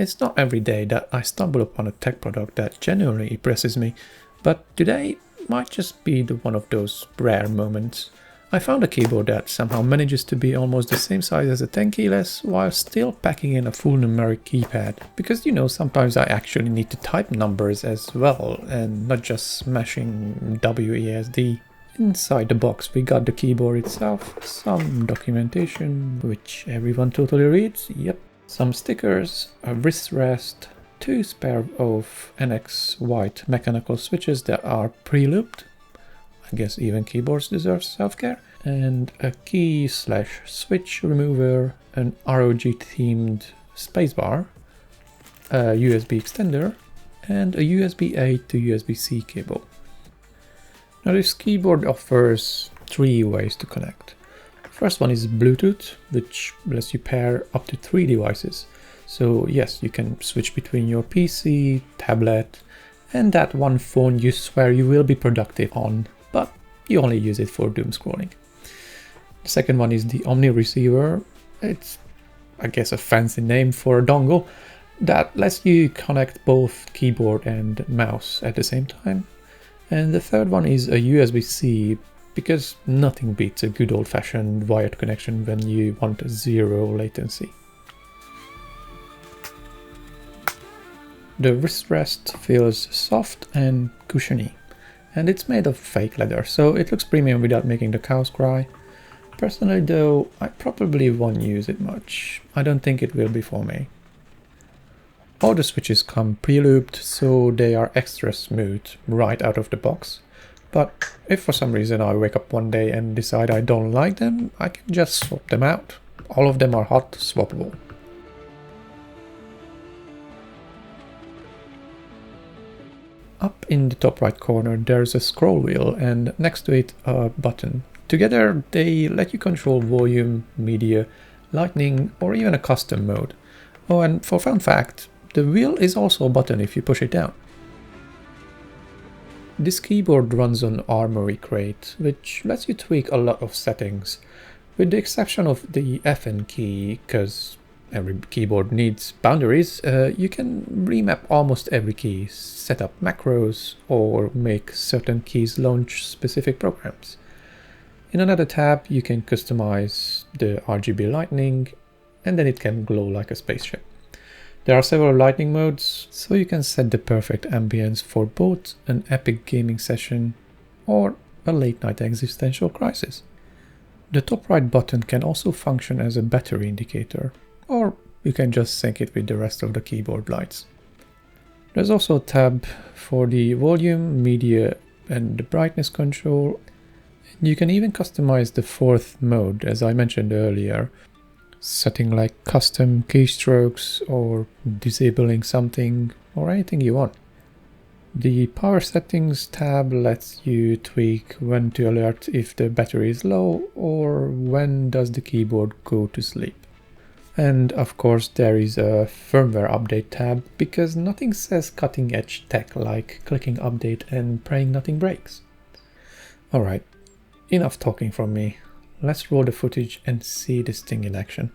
It's not every day that I stumble upon a tech product that genuinely impresses me, but today might just be one of those rare moments. I found a keyboard that somehow manages to be almost the same size as a Tenkeyless while still packing in a full numeric keypad. Because sometimes I actually need to type numbers as well and not just smashing WASD. Inside the box we got the keyboard itself, some documentation, which everyone totally reads, yep, some stickers, a wrist rest, 2 pair of NX white mechanical switches that are pre-looped. I guess even keyboards deserve self-care. And a key/switch remover, an ROG themed spacebar, a USB extender, and a USB-A to USB-C cable. Now this keyboard offers 3 ways to connect. First one is Bluetooth, which lets you pair up to 3 devices. So yes, you can switch between your PC, tablet, and that one phone you swear you will be productive on, but you only use it for doom scrolling. The second one is the Omni receiver. It's, I guess, a fancy name for a dongle that lets you connect both keyboard and mouse at the same time. And the third one is a USB-C, because nothing beats a good old-fashioned wired connection when you want 0 latency. The wrist rest feels soft and cushiony, and it's made of fake leather, so it looks premium without making the cows cry. Personally though, I probably won't use it much. I don't think it will be for me. All the switches come pre-looped, so they are extra smooth right out of the box. But if for some reason I wake up one day and decide I don't like them, I can just swap them out. All of them are hot-swappable. Up in the top right corner there's a scroll wheel and next to it a button. Together they let you control volume, media, lighting, or even a custom mode. Oh, and for fun fact, the wheel is also a button if you push it down. This keyboard runs on Armoury Crate, which lets you tweak a lot of settings, with the exception of the FN key, because every keyboard needs boundaries. You can remap almost every key, set up macros, or make certain keys launch specific programs. In another tab you can customize the RGB lighting, and then it can glow like a spaceship. There are several lighting modes, so you can set the perfect ambience for both an epic gaming session or a late night existential crisis. The top right button can also function as a battery indicator, or you can just sync it with the rest of the keyboard lights. There's also a tab for the volume, media, and the brightness control. You can even customize the 4th mode, as I mentioned earlier, setting like custom keystrokes or disabling something or anything you want. The power settings tab lets you tweak when to alert if the battery is low or when does the keyboard go to sleep. And of course there is a firmware update tab, because nothing says cutting edge tech like clicking update and praying nothing breaks. Alright, enough talking from me. Let's roll the footage and see this thing in action.